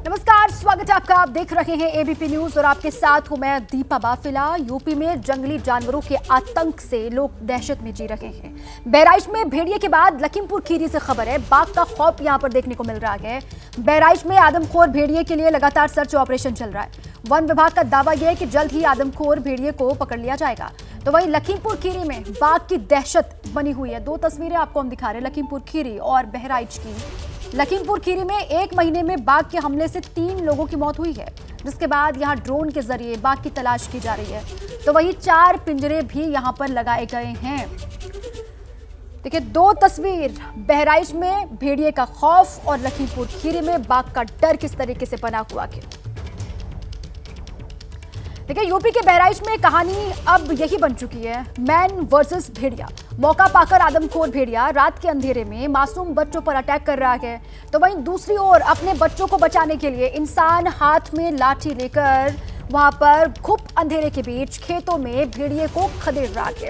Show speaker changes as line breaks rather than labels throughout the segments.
नमस्कार, स्वागत है आपका। आप देख रहे हैं एबीपी न्यूज और आपके साथ हूं मैं दीपा बाफिला। यूपी में जंगली जानवरों के आतंक से लोग दहशत में जी रहे हैं। बहराइच में भेड़िए के बाद लखीमपुर खीरी से खबर है, बाघ का खौफ यहां पर देखने को मिल रहा है। बहराइच में आदमखोर भेड़िए के लिए लगातार सर्च ऑपरेशन चल रहा है। वन विभाग का दावा यह है कि जल्द ही आदमखोर भेड़िए को पकड़ लिया जाएगा। तो वहीं लखीमपुर खीरी में बाघ की दहशत बनी हुई है। दो तस्वीरें आपको हम दिखा रहे हैं, लखीमपुर खीरी और बहराइच की। लखीमपुर खीरी में एक महीने में बाघ के हमले से 3 लोगों की मौत हुई है, जिसके बाद यहां ड्रोन के जरिए बाघ की तलाश की जा रही है। तो वहीं 4 पिंजरे भी यहां पर लगाए गए हैं। देखिए, 2 तस्वीर, बहराइच में भेड़िए का खौफ और लखीमपुर खीरी में बाघ का डर किस तरीके से बना हुआ है। देखिए, यूपी के बहराइच में कहानी अब यही बन चुकी है, मैन वर्सेस भेड़िया। मौका पाकर आदमखोर भेड़िया रात के अंधेरे में मासूम बच्चों पर अटैक कर रहा है। तो वहीं दूसरी ओर अपने बच्चों को बचाने के लिए इंसान हाथ में लाठी लेकर वहां पर घुप अंधेरे के बीच खेतों में भेड़िए को खदेड़ रहा है।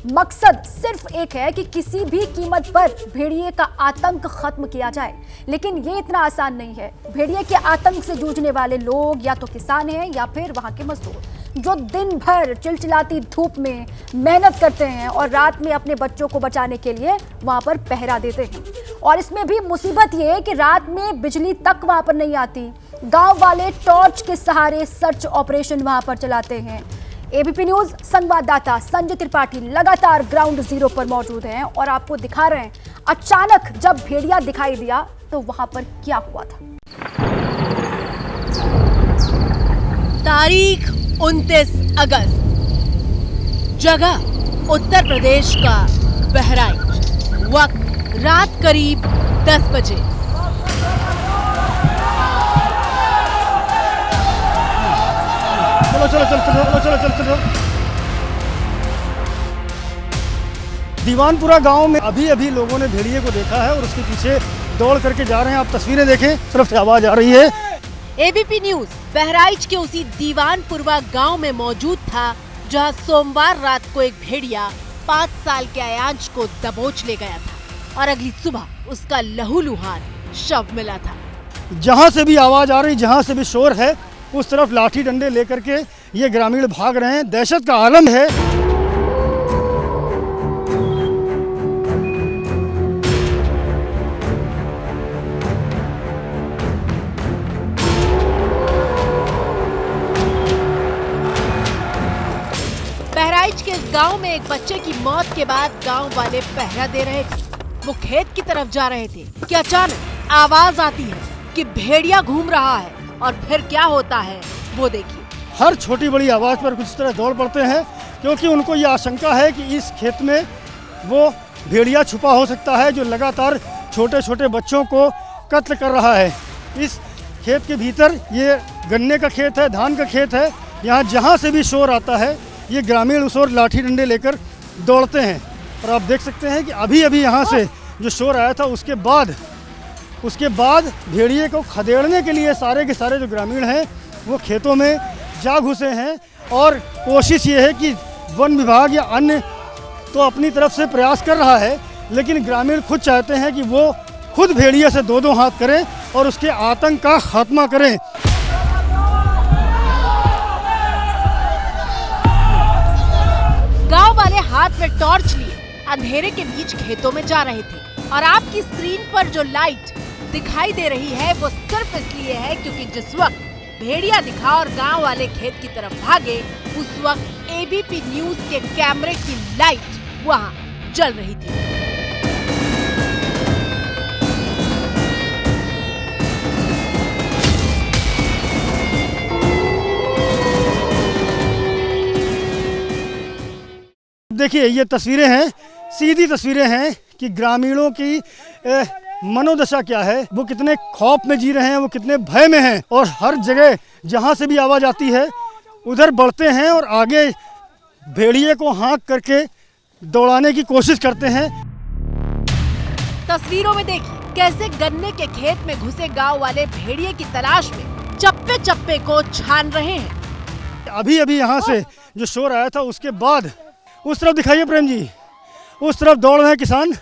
मकसद सिर्फ एक है कि किसी भी कीमत पर भेड़िए का आतंक खत्म किया जाए, लेकिन ये इतना आसान नहीं है। भेड़िए के आतंक से जूझने वाले लोग या तो किसान हैं या फिर वहां के मजदूर, जो दिन भर चिलचिलाती धूप में मेहनत करते हैं और रात में अपने बच्चों को बचाने के लिए वहां पर पहरा देते हैं। और इसमें भी मुसीबत ये है कि रात में बिजली तक वहां पर नहीं आती। गांव वाले टॉर्च के सहारे सर्च ऑपरेशन वहां पर चलाते हैं। एबीपी न्यूज संवाददाता संजय त्रिपाठी लगातार ग्राउंड जीरो पर मौजूद हैं और आपको दिखा रहे हैं अचानक जब भेड़िया दिखाई दिया तो वहां पर क्या हुआ था।
तारीख 29 अगस्त, जगह उत्तर प्रदेश का बहराइच, वक्त रात करीब 10 बजे।
चलो। दीवानपुरा गांव में अभी लोगों ने भेड़िए को देखा है और उसके पीछे दौड़ करके जा रहे हैं। आप तस्वीरें देखें, तरफ से आवाज आ रही है।
एबीपी न्यूज बहराइच के उसी दीवानपुरवा गांव में मौजूद था, जहां सोमवार रात को एक भेड़िया 5 साल के अयांश को दबोच ले गया था और अगली सुबह उसका लहूलुहान शव मिला था।
जहां से भी आवाज आ रही, जहां से भी शोर है, उस तरफ लाठी डंडे लेकर के ये ग्रामीण भाग रहे हैं। दहशत का आलम है।
बहराइच के इस गांव में एक बच्चे की मौत के बाद गांव वाले पहरा दे रहे थे। वो खेत की तरफ जा रहे थे कि अचानक आवाज आती है कि भेड़िया घूम रहा है, और फिर क्या होता है वो देखिए।
हर छोटी बड़ी आवाज पर कुछ तरह दौड़ पड़ते हैं, क्योंकि उनको ये आशंका है कि इस खेत में वो भेड़िया छुपा हो सकता है, जो लगातार छोटे छोटे बच्चों को कत्ल कर रहा है। इस खेत के भीतर ये गन्ने का खेत है, धान का खेत है। यहाँ जहाँ से भी शोर आता है, ये ग्रामीण उस ओर लाठी डंडे लेकर दौड़ते हैं। और आप देख सकते हैं कि अभी यहाँ से जो शोर आया था, उसके बाद भेड़िए को खदेड़ने के लिए सारे के सारे जो ग्रामीण हैं वो खेतों में जा घुसे हैं। और कोशिश ये है कि वन विभाग या अन्य तो अपनी तरफ से प्रयास कर रहा है, लेकिन ग्रामीण खुद चाहते हैं कि वो खुद भेड़िए से 2-2 हाथ करें और उसके आतंक का खात्मा करें।
गांव वाले हाथ में टॉर्च लिए अंधेरे के बीच खेतों में जा रहे थे, और आपकी स्क्रीन पर जो लाइट दिखाई दे रही है वो सिर्फ इसलिए है क्योंकि जिस वक्त भेड़िया दिखा और गांव वाले खेत की तरफ भागे, उस वक्त एबीपी न्यूज के कैमरे की लाइट वहां जल रही थी।
देखिए, ये तस्वीरें हैं, सीधी तस्वीरें हैं कि ग्रामीणों की मनोदशा क्या है, वो कितने खौफ में जी रहे हैं, वो कितने भय में हैं। और हर जगह जहां से भी आवाज आती है उधर बढ़ते हैं और आगे भेड़िए को हाँक करके दौड़ाने की कोशिश करते हैं।
तस्वीरों में देखिए कैसे गन्ने के खेत में घुसे गांव वाले भेड़िए की तलाश में चप्पे चप्पे को छान रहे हैं।
अभी यहाँ से जो शोर आया था, उसके बाद उस तरफ दिखाइए प्रेम जी, उस तरफ दौड़ रहे हैं किसान।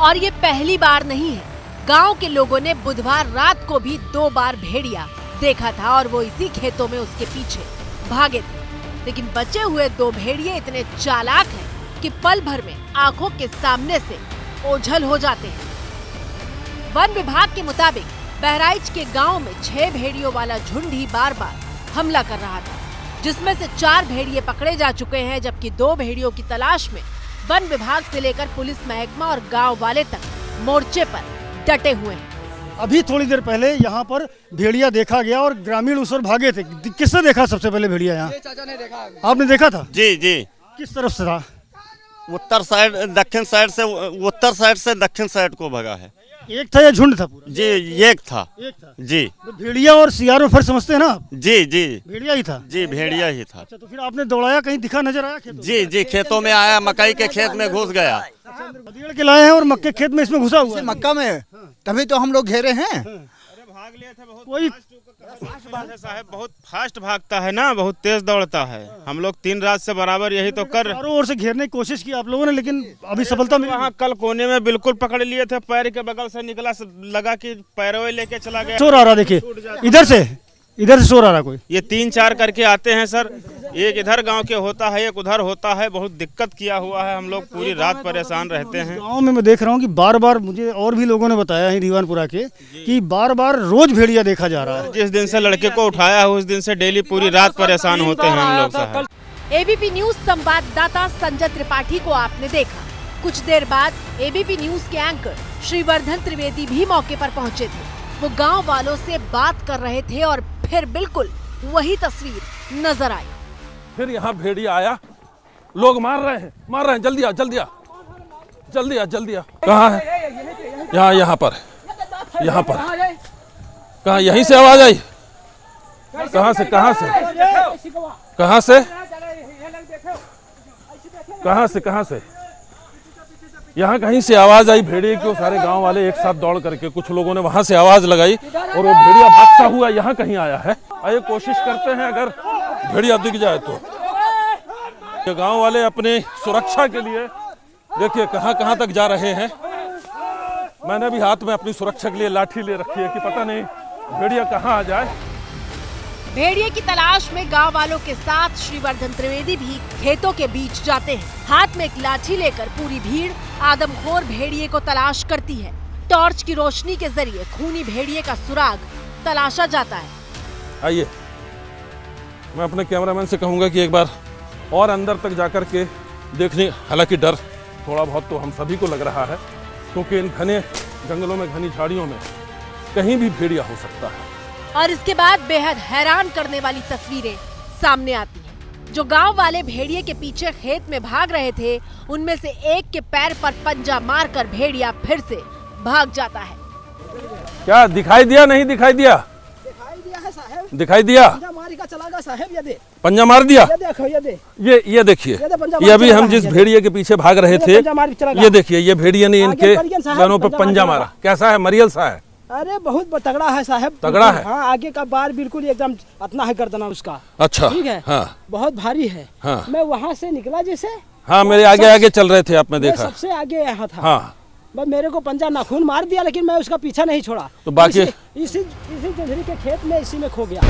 और ये पहली बार नहीं है। गांव के लोगों ने बुधवार रात को भी 2 बार भेड़िया देखा था और वो इसी खेतों में उसके पीछे भागे थे। लेकिन बचे हुए 2 भेड़िए इतने चालाक हैं कि पल भर में आंखों के सामने से ओझल हो जाते हैं। वन विभाग के मुताबिक बहराइच के गांव में 6 भेड़ियों वाला झुंड ही बार बार हमला कर रहा था, जिसमें से 4 भेड़िए पकड़े जा चुके हैं, जबकि 2 भेड़ियों की तलाश में वन विभाग से लेकर पुलिस महकमा और गांव वाले तक मोर्चे पर डटे हुए हैं।
अभी थोड़ी देर पहले यहाँ पर भेड़िया देखा गया और ग्रामीण उस ओर भागे थे। किसने देखा सबसे पहले भेड़िया यहाँ?
चाचा ने देखा।
आपने देखा था?
जी जी।
किस तरफ से था?
उत्तर साइड दक्षिण साइड से, उत्तर साइड से दक्षिण साइड को भगा है।
एक था या झुंड था पूरा?
जी एक था।
एक था
जी।
तो भेड़िया और सियार में फर्क समझते हैं ना आप?
जी जी।
भेड़िया ही था?
जी भेड़िया ही था।
अच्छा, तो फिर आपने दौड़ाया, कहीं दिखा नजर आया खेत में?
जी जी, खेतों में आया, मकई के खेत में घुस गया।
बदीड़ के लाए हैं और मक्के खेत में इसमें घुसा हुआ है।
मक्का में तभी तो हम लोग घेरे हैं।
भाग लिए थे। बहुत
कोई
साहब बहुत फास्ट भागता है ना, बहुत तेज दौड़ता है। हम लोग 3 रात से बराबर यही तो कर
चारों ओर से घेरने की कोशिश की आप लोगों ने, लेकिन अभी सफलता मिली?
वहाँ कल कोने में बिल्कुल पकड़ लिए थे, पैर के बगल से निकला, लगा कि पैरों लेके चला गया।
शोर आ रहा, देखिए इधर से शोर आ रहा कोई।
ये 3-4 करके आते हैं सर, एक इधर गांव के होता है, एक उधर होता है। बहुत दिक्कत किया हुआ है, हम लोग पूरी रात परेशान रहते हैं।
गांव में मैं देख रहा हूँ कि बार बार, मुझे और भी लोगों ने बताया है दीवानपुरा के, कि बार बार रोज भेड़िया देखा जा रहा है।
जिस दिन से लड़के को उठाया है उस दिन से डेली पूरी रात परेशान होते हैं हम लोग साहब।
एबीपी न्यूज संवाददाता संजय त्रिपाठी को आपने देखा। कुछ देर बाद एबीपी न्यूज के एंकर श्रीवर्धन त्रिवेदी भी मौके पर पहुंचे थे। वो गांव वालों से बात कर रहे थे और फिर बिल्कुल वही तस्वीर नजर आई।
फिर यहाँ भेड़िया आया, लोग मार रहे हैं, जल्दी आ, जल्दी आ, जल्दी आ, जल्दी आ। कहाँ है? यहाँ पर कहाँ? यहीं से आवाज आई? कहाँ से? यहाँ कहीं से आवाज आई भेड़िए की। सारे गांव वाले एक साथ दौड़ करके, कुछ लोगों ने वहां से आवाज लगाई और वो भेड़िया भागता हुआ यहाँ कहीं आया है। आइए कोशिश करते हैं, अगर भेड़िया दिख जाए तो। ये गांव वाले अपने सुरक्षा के लिए देखिए कहां तक जा रहे हैं। मैंने भी हाथ में अपनी सुरक्षा के लिए लाठी ले रखी है कि पता नहीं भेड़िया कहां आ जाए।
भेड़िए की तलाश में गांव वालों के साथ श्रीवर्धन त्रिवेदी भी खेतों के बीच जाते हैं। हाथ में एक लाठी लेकर पूरी भीड़ आदमखोर भेड़िए को तलाश करती है। टॉर्च की रोशनी के जरिए खूनी भेड़िए का सुराग तलाशा जाता है।
आइए, मैं अपने कैमरामैन से कहूंगा कि एक बार और अंदर तक जाकर के देखने, हालांकि डर थोड़ा बहुत तो हम सभी को लग रहा है, क्योंकि इन घने जंगलों में, घनी झाड़ियों में कहीं भी भेड़िया हो सकता है।
और इसके बाद बेहद हैरान करने वाली तस्वीरें सामने आती हैं। जो गांव वाले भेड़िए के पीछे खेत में भाग रहे थे, उनमें से एक के पैर पर पंजा मारकर भेड़िया फिर से भाग जाता है।
क्या दिखाई दिया? नहीं दिखाई दिया? दिखाई दिया? पंजा मार दिया? ये देखिए, ये अभी हम जिस भेड़िए के पीछे भाग रहे थे, ये देखिए, ये भेड़िए ने इनके कानों पर पंजा मारा। कैसा है? मरियल सा है?
अरे बहुत तगड़ा है साहब।
तगड़ा है?
हाँ, आगे का बार बिल्कुल एकदम इतना है गर्दना उसका।
अच्छा,
ठीक है।
हाँ,
बहुत भारी है।
हाँ।
मैं वहाँ से निकला जैसे,
हाँ, मेरे आगे चल रहे थे आप, मैं देखा
सबसे आगे यहाँ था।
हाँ,
बस मेरे को पंजा नाखून मार दिया, लेकिन मैं उसका पीछा नहीं छोड़ा।
तो बाकी
इसी जंजरी के खेत में इसी में खो गया।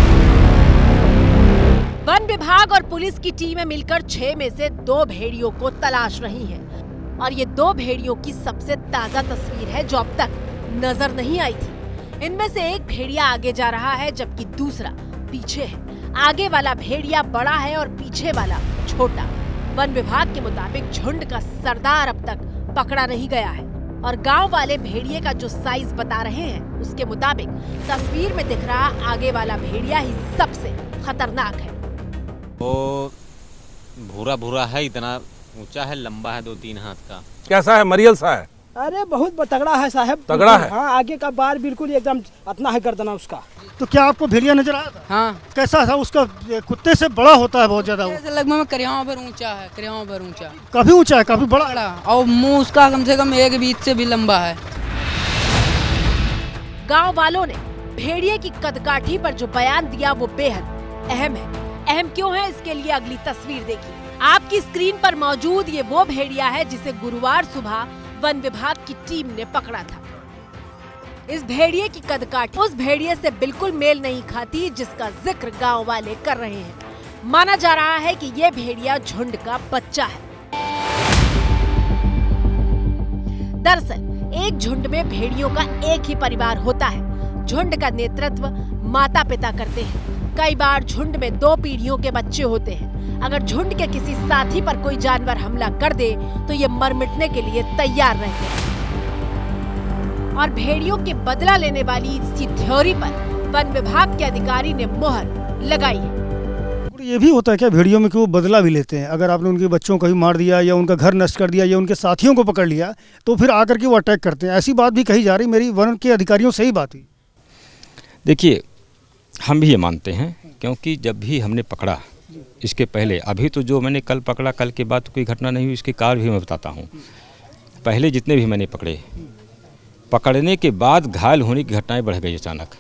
वन विभाग और पुलिस की टीमें मिलकर 6 में से 2 भेड़ियों को तलाश रही हैं। और ये 2 भेड़ियों की सबसे ताजा तस्वीर है जो अब तक नजर नहीं आई थी। इनमें से एक भेड़िया आगे जा रहा है, जबकि दूसरा पीछे है। आगे वाला भेड़िया बड़ा है और पीछे वाला छोटा। वन विभाग के मुताबिक झुंड का सरदार अब तक पकड़ा नहीं गया है और गांव वाले भेड़िए का जो साइज बता रहे हैं, उसके मुताबिक तस्वीर में दिख रहा आगे वाला भेड़िया ही सबसे खतरनाक है।
वो भूरा भूरा है, इतना ऊंचा है, लंबा है, 2-3 हाथ का।
कैसा है? मरियल सा है?
अरे बहुत तगड़ा है साहब।
तगड़ा है?
हाँ, आगे का बार बिल्कुल एकदम इतना है गर्दना उसका।
तो क्या आपको भेड़िया नजर आया था?
हाँ।
कैसा था? उसका कुत्ते से बड़ा होता है बहुत ज्यादा।
लगभग करियाओं पर ऊंचा है, करियाओं पर ऊंचा,
काफी ऊंचा है, काफी बड़ा,
और मुंह उसका कम से कम 1 बीच से भी लंबा है।
गांव वालों ने भेड़िए की कदकाठी पर जो बयान दिया वो बेहद अहम है। अहम क्यों है, इसके लिए अगली तस्वीर देखिए। आपकी स्क्रीन पर मौजूद ये वो भेड़िया है जिसे गुरुवार सुबह वन विभाग की टीम ने पकड़ा था। इस भेड़िए की कदकाठी उस भेड़िए से बिल्कुल मेल नहीं खाती जिसका जिक्र गांव वाले कर रहे हैं। माना जा रहा है कि ये भेड़िया झुंड का बच्चा है। दरअसल एक झुंड में भेड़ियों का एक ही परिवार होता है। झुंड का नेतृत्व माता पिता करते हैं। कई बार झुंड में 2 पीढ़ियों के बच्चे होते हैं। अगर झुंड के किसी साथी पर कोई जानवर हमला कर दे तो ये मर मिटने के लिए तैयार रहते हैं। और भेड़ियों के बदला लेने वाली इसी थ्योरी पर वन विभाग के अधिकारी ने मुहर लगाई है।
और ये भी होता है क्या भेड़ियों में कि वो बदला भी लेते हैं? अगर आपने उनके बच्चों को ही मार दिया या उनका घर नष्ट कर दिया या उनके साथियों को पकड़ लिया तो फिर आकर के वो अटैक करते हैं, ऐसी बात भी कही जा रही। मेरी वन के अधिकारियों से ही बात हुई।
देखिए, हम भी ये मानते हैं क्योंकि जब भी हमने पकड़ा इसके पहले, अभी तो जो मैंने कल पकड़ा, कल के बाद तो कोई घटना नहीं हुई, इसके कारण भी मैं बताता हूँ। पहले जितने भी मैंने पकड़े, पकड़ने के बाद घायल होने की घटनाएं बढ़ गई अचानक,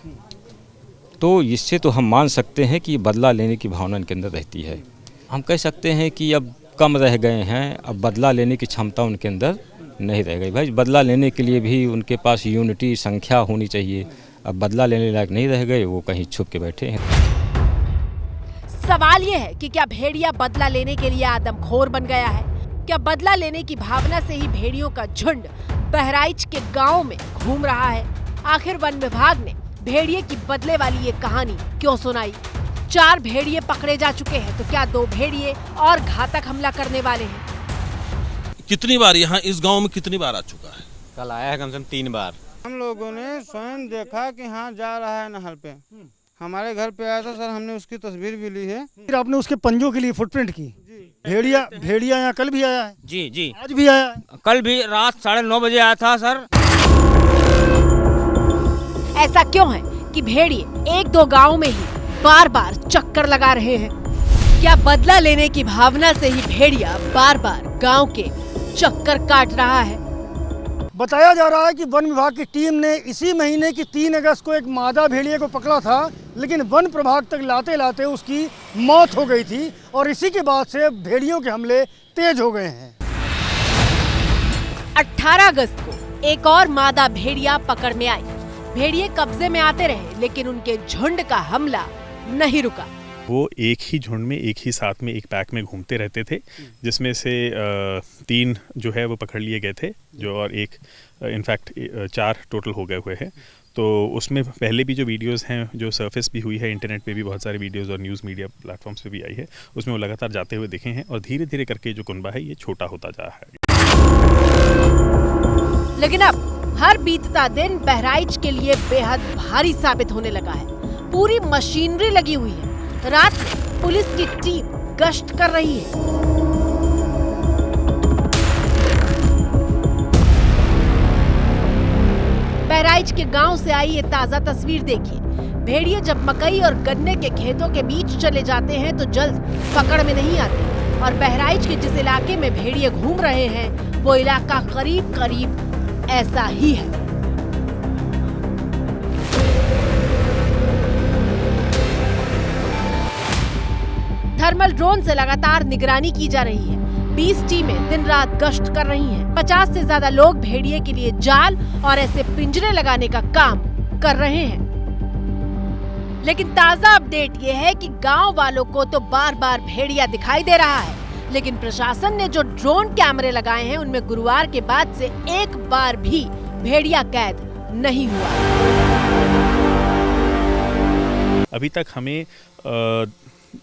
तो इससे तो हम मान सकते हैं कि बदला लेने की भावना इनके अंदर रहती है। हम कह सकते हैं कि अब कम रह गए हैं, अब बदला लेने की क्षमता उनके अंदर नहीं रह गई। भाई, बदला लेने के लिए भी उनके पास यूनिटी संख्या होनी चाहिए। अब बदला लेने लायक नहीं रह गए, वो कहीं छुप के बैठे हैं।
सवाल ये है कि क्या भेड़िया बदला लेने के लिए आदमखोर बन गया है? क्या बदला लेने की भावना से ही भेड़ियों का झुंड बहराइच के गांव में घूम रहा है? आखिर वन विभाग ने भेड़िए की बदले वाली ये कहानी क्यों सुनाई? 4 भेड़िए पकड़े जा चुके हैं, तो क्या 2 भेड़िए और घातक हमला करने वाले हैं?
कितनी बार यहाँ इस गांव में कितनी बार आ चुका है?
कल आया है कम से कम 3 बार।
हम लोगों ने स्वयं देखा कि हाँ जा रहा है नहर पे। हमारे घर पे आया था सर, हमने उसकी तस्वीर भी ली है।
फिर आपने उसके पंजों के लिए फुटप्रिंट की? भेड़िया यहाँ कल भी आया है?
जी
आज भी आया है?
कल भी रात 9:30 बजे आया था सर।
ऐसा क्यों है कि भेड़िए 1-2 गाँव में ही बार बार चक्कर लगा रहे हैं? क्या बदला लेने की भावना से ही भेड़िया बार बार गाँव के चक्कर काट रहा है?
बताया जा रहा है कि वन विभाग की टीम ने इसी महीने की 3 अगस्त को एक मादा भेड़िए को पकड़ा था, लेकिन वन प्रभाग तक लाते लाते उसकी मौत हो गई थी और इसी के बाद से भेड़ियों के हमले तेज हो गए हैं।
18 अगस्त को एक और मादा भेड़िया पकड़ में आई। भेड़िए कब्जे में आते रहे लेकिन उनके झुंड का हमला नहीं रुका।
वो एक ही झुंड में, एक ही साथ में, एक पैक में घूमते रहते थे, जिसमें से 3 जो है वो पकड़ लिए गए थे, जो और एक इनफैक्ट 4 टोटल हो गए हुए हैं। तो उसमें पहले भी जो वीडियोस हैं, जो सरफेस भी हुई है, इंटरनेट पे भी बहुत सारे वीडियोस और न्यूज़ मीडिया प्लेटफॉर्म्स पे भी आई है, उसमें वो लगातार जाते हुए दिखे हैं और धीरे धीरे करके जो कुनबा है ये छोटा होता जा रहा है।
लेकिन अब हर बीतता दिन बहराइच के लिए बेहद भारी साबित होने लगा है। पूरी मशीनरी लगी हुई है। रात में पुलिस की टीम गश्त कर रही है। बहराइच के गांव से आई ये ताजा तस्वीर देखिए। भेड़िए जब मकई और गन्ने के खेतों के बीच चले जाते हैं तो जल्द पकड़ में नहीं आते और बहराइच के जिस इलाके में भेड़िए घूम रहे हैं वो इलाका करीब करीब ऐसा ही है। थर्मल ड्रोन से लगातार निगरानी की जा रही है। 20 टीमें दिन रात गश्त कर रही हैं। 50 से ज्यादा लोग भेड़िए के लिए जाल और ऐसे पिंजरे लगाने का काम कर रहे हैं। लेकिन ताजा अपडेट ये है कि गांव वालों को तो बार बार भेड़िया दिखाई दे रहा है, लेकिन प्रशासन ने जो ड्रोन कैमरे लगाए हैं उनमें गुरुवार के बाद से एक बार भी भेड़िया कैद नहीं हुआ।
अभी तक हमें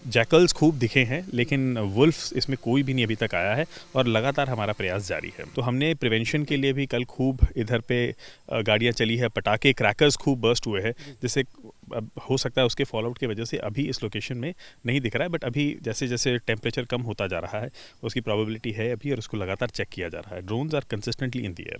जैकल्स खूब दिखे हैं, लेकिन वुल्फ्स इसमें कोई भी नहीं अभी तक आया है और लगातार हमारा प्रयास जारी है। तो हमने प्रिवेंशन के लिए भी कल खूब इधर पे गाड़ियाँ चली है, पटाखे क्रैकर्स खूब बर्स्ट हुए हैं, जिससे हो सकता है उसके फॉलोआउट की वजह से अभी इस लोकेशन में नहीं दिख रहा है, बट अभी जैसे जैसे टेम्परेचर कम होता जा रहा है उसकी प्रोबेबिलिटी है अभी और उसको लगातार चेक किया जा रहा है। Drones are consistently in the air.